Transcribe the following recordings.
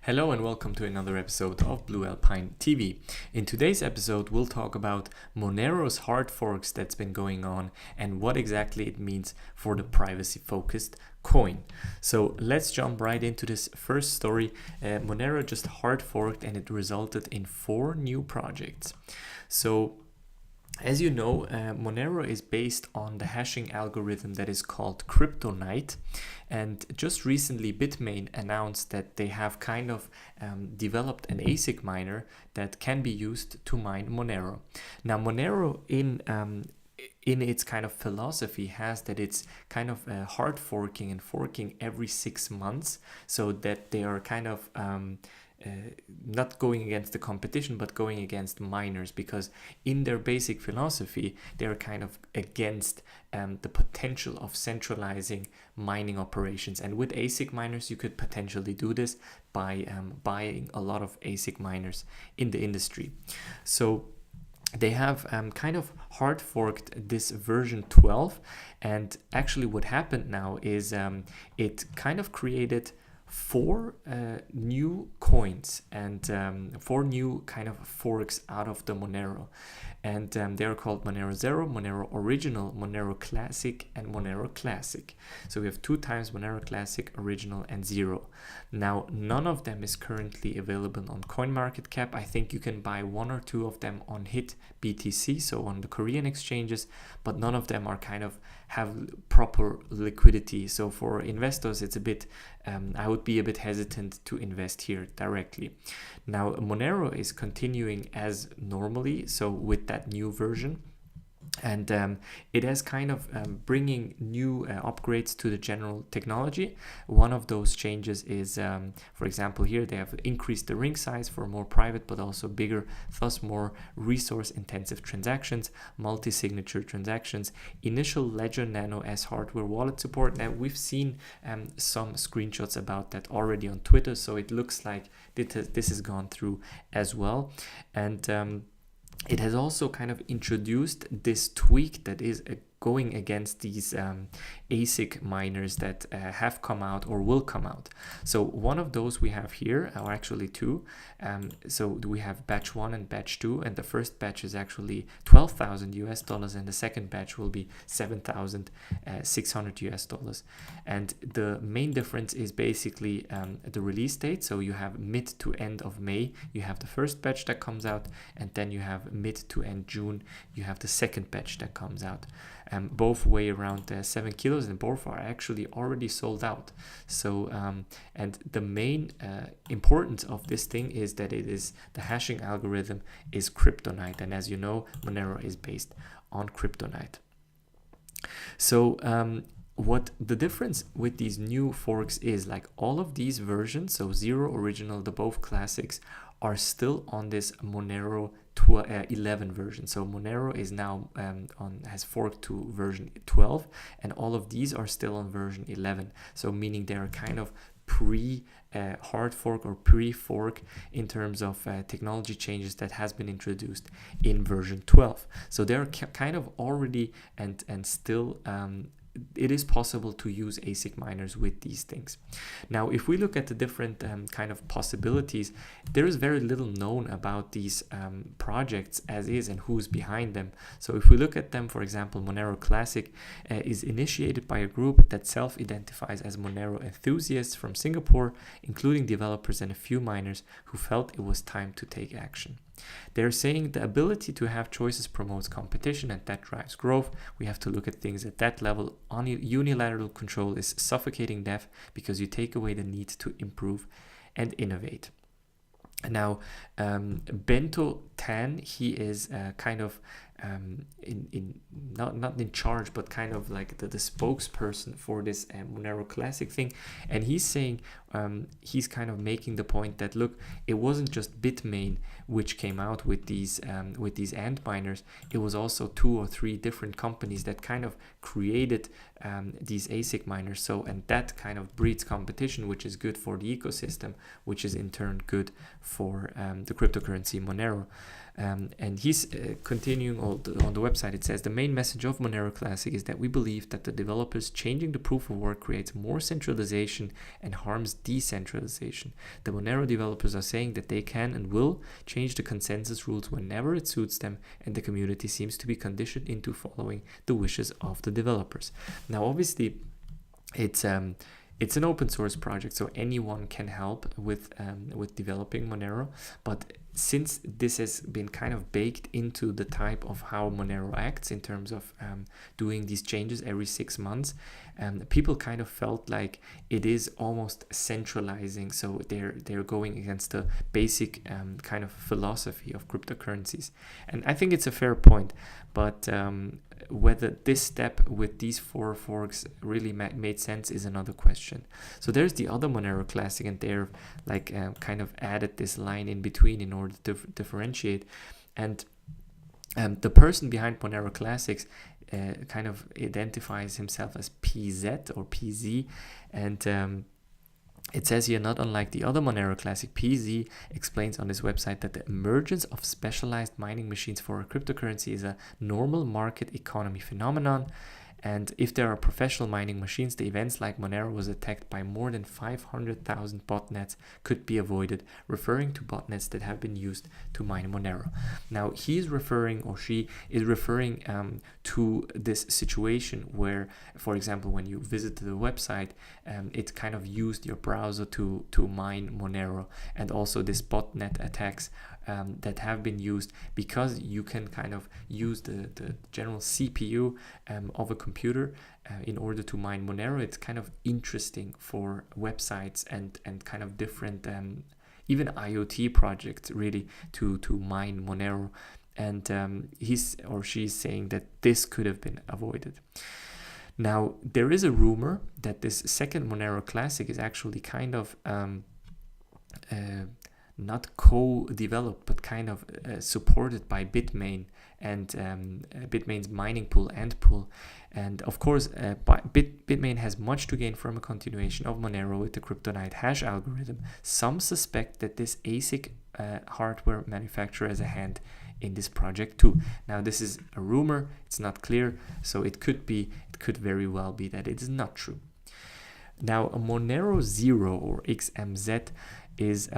Hello and welcome to another episode of Blue Alpine TV. In today's episode, we'll talk about Monero's hard forks that's been going on and what exactly it means for the privacy-focused coin. So let's jump right into this first story. Monero just hard forked and it resulted in 4 new projects. So as you know, Monero is based on the hashing algorithm that is called Kryptonite, and just recently Bitmain announced that they have kind of developed an ASIC miner that can be used to mine Monero. Now Monero in its kind of philosophy has that it's kind of hard forking and forking every 6 months, so that they are kind of not going against the competition but going against miners, because in their basic philosophy they're kind of against the potential of centralizing mining operations. And with ASIC miners you could potentially do this by buying a lot of ASIC miners in the industry. So they have kind of hard forked this version 12, and actually what happened now is it kind of created 4 new coins and 4 new kind of forks out of the Monero, and they're called Monero Zero, Monero Original, Monero-Classic, and Monero-Classic. So we have 2 times Monero-Classic, Original, and Zero. Now none of them is currently available on CoinMarketCap. I think you can buy 1 or 2 of them on HIT BTC, so on the Korean exchanges, but none of them are kind of have proper liquidity. So for investors it's a bit I would be a bit hesitant to invest here directly. Now Monero is continuing as normally, so with that new version, and it has kind of bringing new upgrades to the general technology. One of those changes is, for example, here they have increased the ring size for more private but also bigger, thus more resource intensive transactions, multi-signature transactions, initial Ledger Nano as hardware wallet support. Now we've seen some screenshots about that already on Twitter, so it looks like this has gone through as well. And it has also kind of introduced this tweak that is going against these ASIC miners that have come out or will come out. So one of those we have here, or actually 2. So we have batch 1 and batch 2, and the first batch is actually $12,000 and the second batch will be $7,600. And the main difference is basically the release date. So you have mid to end of May, you have the first batch that comes out, and then you have mid to end June, you have the second batch that comes out. Both weigh around 7 kilos and both are actually already sold out. So and the main importance of this thing is that it is the hashing algorithm is Kryptonite, and as you know, Monero is based on Kryptonite. So what the difference with these new forks is, like all of these versions, so Zero, Original, the both classics, are still on this Monero 11 version. So Monero is now has forked to version 12, and all of these are still on version 11. So meaning they are kind of hard fork or pre-fork in terms of technology changes that has been introduced in version 12. So they're kind of already and still it is possible to use ASIC miners with these things. Now, if we look at the different kind of possibilities, there is very little known about these projects as is and who's behind them. So if we look at them, for example, Monero-Classic is initiated by a group that self-identifies as Monero enthusiasts from Singapore, including developers and a few miners who felt it was time to take action. They're saying the ability to have choices promotes competition and that drives growth. We have to look at things at that level. Unilateral control is suffocating death because you take away the need to improve and innovate. Now, Bento Tan, he is kind of not in charge, but kind of like the spokesperson for this Monero-Classic thing, and he's saying he's kind of making the point that, look, it wasn't just Bitmain which came out with these ant miners. It was also 2 or 3 different companies that kind of created these ASIC miners. So, and that kind of breeds competition, which is good for the ecosystem, which is in turn good for the cryptocurrency Monero. And he's continuing on the website. It says the main message of Monero-Classic is that we believe that the developers changing the proof of work creates more centralization and harms decentralization. The Monero developers are saying that they can and will change the consensus rules whenever it suits them, and the community seems to be conditioned into following the wishes of the developers. Now, obviously, it's an open source project, so anyone can help with developing Monero. But since this has been kind of baked into the type of how Monero acts in terms of doing these changes every 6 months, people kind of felt like it is almost centralizing. So they're going against the basic kind of philosophy of cryptocurrencies, and I think it's a fair point. But whether this step with these 4 forks really made sense is another question. So there's the other Monero-Classic, and they're like kind of added this line in between in order to differentiate. And the person behind Monero-Classics kind of identifies himself as PZ or PZ, and it says here, not unlike the other Monero-Classic, PZ explains on his website that the emergence of specialized mining machines for a cryptocurrency is a normal market economy phenomenon. And if there are professional mining machines, the events like Monero was attacked by more than 500,000 botnets could be avoided, referring to botnets that have been used to mine Monero. Now, he's referring, or she is referring to this situation where, for example, when you visit the website, it kind of used your browser to mine Monero, and also this botnet attacks that have been used because you can kind of use the general CPU of a computer in order to mine Monero. It's kind of interesting for websites and kind of different even IoT projects really to mine Monero, and he's or she's saying that this could have been avoided. Now, there is a rumor that this second Monero-Classic is actually kind of not co-developed, but kind of supported by Bitmain and Bitmain's mining pool and pool. And of course, Bitmain has much to gain from a continuation of Monero with the Kryptonite hash algorithm. Some suspect that this ASIC hardware manufacturer has a hand in this project too. Now, this is a rumor, it's not clear, so it could very well be that it is not true. Now, a Monero Zero or XMZ is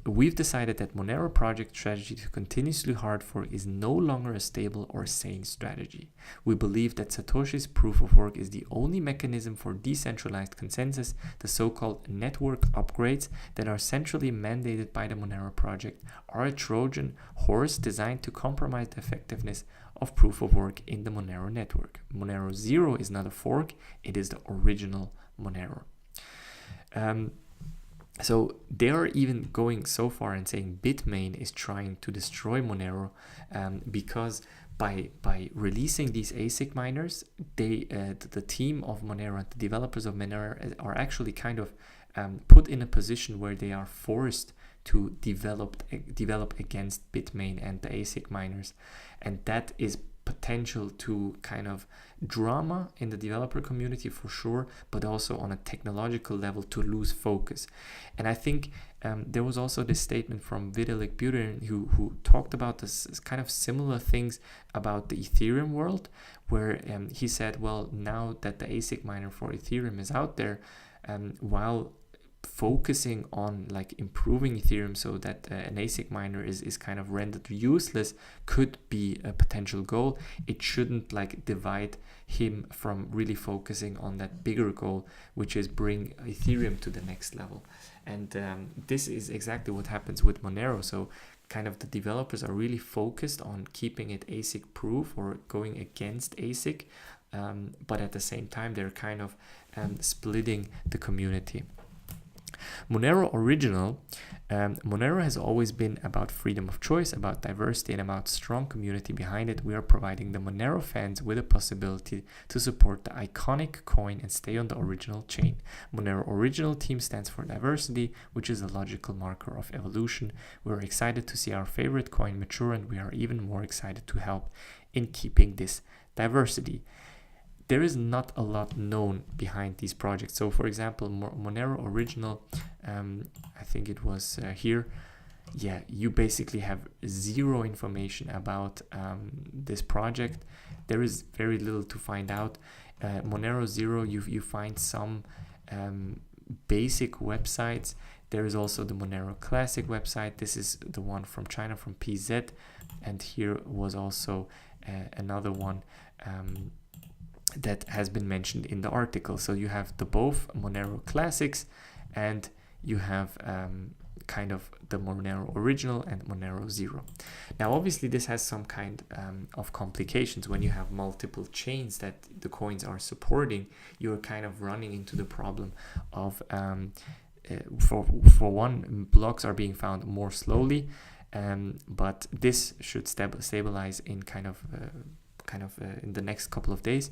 we've decided that Monero project strategy to continuously hard fork is no longer a stable or sane strategy. We believe that Satoshi's proof of work is the only mechanism for decentralized consensus. The so-called network upgrades that are centrally mandated by the Monero project are a Trojan horse designed to compromise the effectiveness of proof of work in the Monero network. Monero Zero is not a fork, it is the original Monero. So they are even going so far and saying Bitmain is trying to destroy Monero because by releasing these ASIC miners, the team of Monero and the developers of Monero are actually kind of put in a position where they are forced to develop against Bitmain and the ASIC miners, and that is potential to kind of drama in the developer community for sure, but also on a technological level to lose focus. And I think there was also this statement from Vitalik Buterin who talked about this kind of similar things about the Ethereum world, where he said, well, now that the ASIC miner for Ethereum is out there, while focusing on like improving Ethereum so that an ASIC miner is kind of rendered useless could be a potential goal. It shouldn't like divide him from really focusing on that bigger goal, which is bring Ethereum to the next level. And this is exactly what happens with Monero. So kind of the developers are really focused on keeping it ASIC proof or going against ASIC, but at the same time they're kind of splitting the community. Monero Original. Monero has always been about freedom of choice, about diversity, and about strong community behind it. We are providing the Monero fans with a possibility to support the iconic coin and stay on the original chain. Monero Original team stands for diversity, which is a logical marker of evolution. We're excited to see our favorite coin mature, and we are even more excited to help in keeping this diversity. There is not a lot known behind these projects. So for example, Monero Original, I think it was here, yeah, you basically have zero information about this project. There is very little to find out. Monero Zero, you find some basic websites. There is also the Monero-Classic website. This is the one from China, from PZ, and here was also another one that has been mentioned in the article. So you have the both Monero-Classics, and you have kind of the Monero Original and Monero Zero. Now obviously this has some kind of complications. When you have multiple chains that the coins are supporting, you're kind of running into the problem of for one, blocks are being found more slowly, but this should stabilize in kind of in the next couple of days.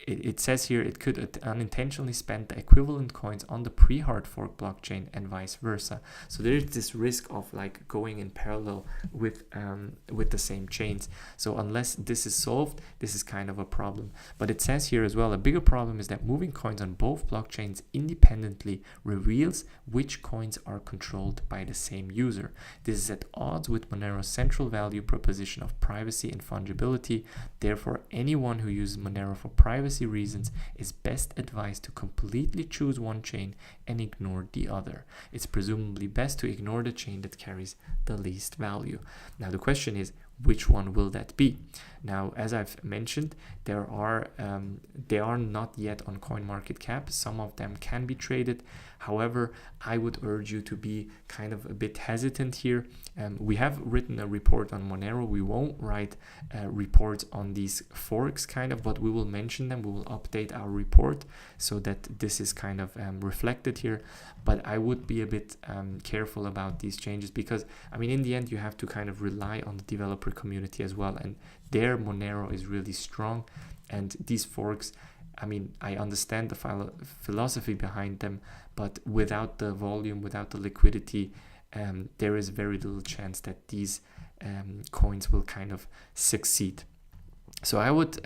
It says here it could unintentionally spend the equivalent coins on the pre-hard fork blockchain and vice versa. So there is this risk of like going in parallel with the same chains. So unless this is solved, this is kind of a problem. But it says here as well, a bigger problem is that moving coins on both blockchains independently reveals which coins are controlled by the same user. This is at odds with Monero's central value proposition of privacy and fungibility. Therefore, anyone who uses Monero for privacy reasons is best advised to completely choose one chain and ignore the other. It's presumably best to ignore the chain that carries the least value. Now the question is, which one will that be? Now, as I've mentioned, they are not yet on CoinMarketCap. Some of them can be traded. However, I would urge you to be kind of a bit hesitant here. We have written a report on Monero. We won't write reports on these forks kind of, but we will mention them. We will update our report so that this is kind of reflected here. But I would be a bit careful about these changes, because I mean, in the end, you have to kind of rely on the developer community as well, and their Monero is really strong. And these forks, I mean, I understand the philosophy behind them, but without the volume, without the liquidity, there is very little chance that these coins will kind of succeed. So I would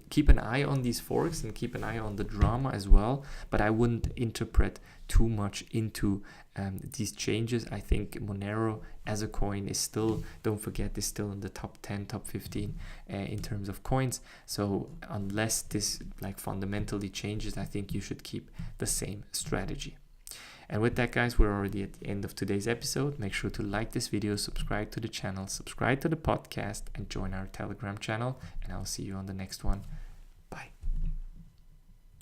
keep an eye on these forks and keep an eye on the drama as well, but I wouldn't interpret too much into these changes. I think Monero as a coin is still, don't forget, is still in the top 10, top 15 in terms of coins. So unless this like fundamentally changes, I think you should keep the same strategy. And with that, guys, we're already at the end of today's episode. Make sure to like this video, subscribe to the channel, subscribe to the podcast, and join our Telegram channel. And I'll see you on the next one.